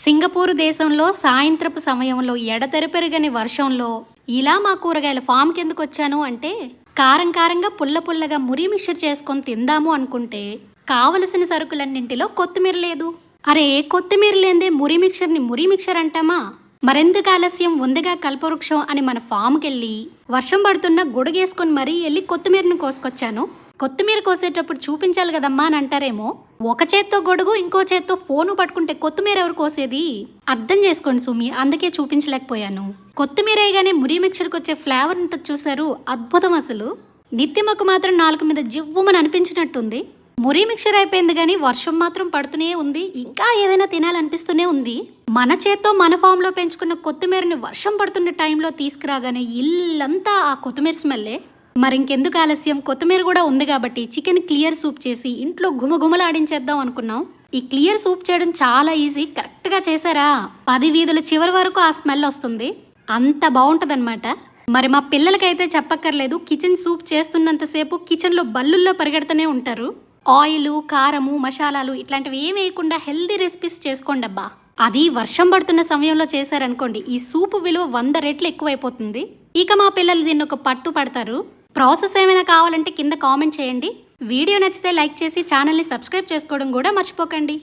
Singapore దేశంలో సాయంత్రపు సమయంలో ఎడతెరిపెరుగని వర్షంలో ఇలా మా కూరగాయల ఫామ్ కిందకు వచ్చాను అంటే కారం కారంగా పుల్ల పుల్లగా మురి మిక్చర్ చేసుకొని తిందాము అనుకుంటే కావలసిన సరుకులన్నింటిలో కొత్తిమీర లేదు. అరే, కొత్తిమీర లేదే మురి మిక్చర్ అంటామా? మరెందుకు ఆలస్యం, ఉందిగా కల్పవృక్షం అని మన ఫామ్కి వెళ్ళి వర్షం పడుతున్న గొడుగేసుకొని మరీ వెళ్ళి కొత్తిమీరను కోసుకొచ్చాను. కొత్తిమీర కోసేటప్పుడు చూపించాలి కదమ్మా అని అంటారేమో. ఒక చేత్తో గొడుగు, ఇంకో చేత్తో ఫోను పట్టుకుంటే కొత్తిమీర ఎవరు కోసేది? అర్థం చేసుకోండి సుమి, అందుకే చూపించలేకపోయాను. కొత్తిమీర వేయగానే మురి మిక్చర్కి వచ్చే ఫ్లేవర్ ఉంటుంది చూసారు, అద్భుతం అసలు. నిత్యమ్మకు మాత్రం నాలుగు మీద జివ్వుమని అనిపించినట్టుంది. మురి మిక్చర్ అయిపోయింది కానీ వర్షం మాత్రం పడుతూనే ఉంది. ఇంకా ఏదైనా తినాలనిపిస్తూనే ఉంది. మన చేత్తో మన ఫామ్లో పెంచుకున్న కొత్తిమీరని వర్షం పడుతున్న టైంలో తీసుకురాగానే ఇల్లంతా ఆ కొత్తిమీర స్మెల్లే. మరింకెందుకు ఆలస్యం, కొత్తిమీర కూడా ఉంది కాబట్టి చికెన్ క్లియర్ సూప్ చేసి ఇంట్లో గుమగుమలాడించేద్దాం అనుకున్నాం. ఈ క్లియర్ సూప్ చేయడం చాలా ఈజీ. కరెక్ట్గా చేశారా 10 వీధుల చివరి వరకు ఆ స్మెల్ వస్తుంది. అంత బాగుంటుందన్నమాట. మరి మా పిల్లలకైతే చెప్పక్కర్లేదు, కిచెన్ సూప్ చేస్తున్నంతసేపు కిచెన్లో బల్లుల్లో పరిగెడుతూనే ఉంటారు. ఆయిల్, కారము, మసాలాలు ఇట్లాంటివి ఏం వేయకుండా హెల్దీ రెసిపీస్ చేసుకోండి అబ్బా. అది వర్షం పడుతున్న సమయంలో చేశారనుకోండి, ఈ సూపు విలువ 100 రెట్లు ఎక్కువైపోతుంది. ఇక మా పిల్లలు దీన్ని ఒక పట్టు పడతారు. ప్రాసెస్ ఏమైనా కావాలంటే కింద కామెంట్ చేయండి. వీడియో నచ్చితే లైక్ చేసి ఛానల్ని సబ్స్క్రైబ్ చేసుకోవడం కూడా మర్చిపోకండి.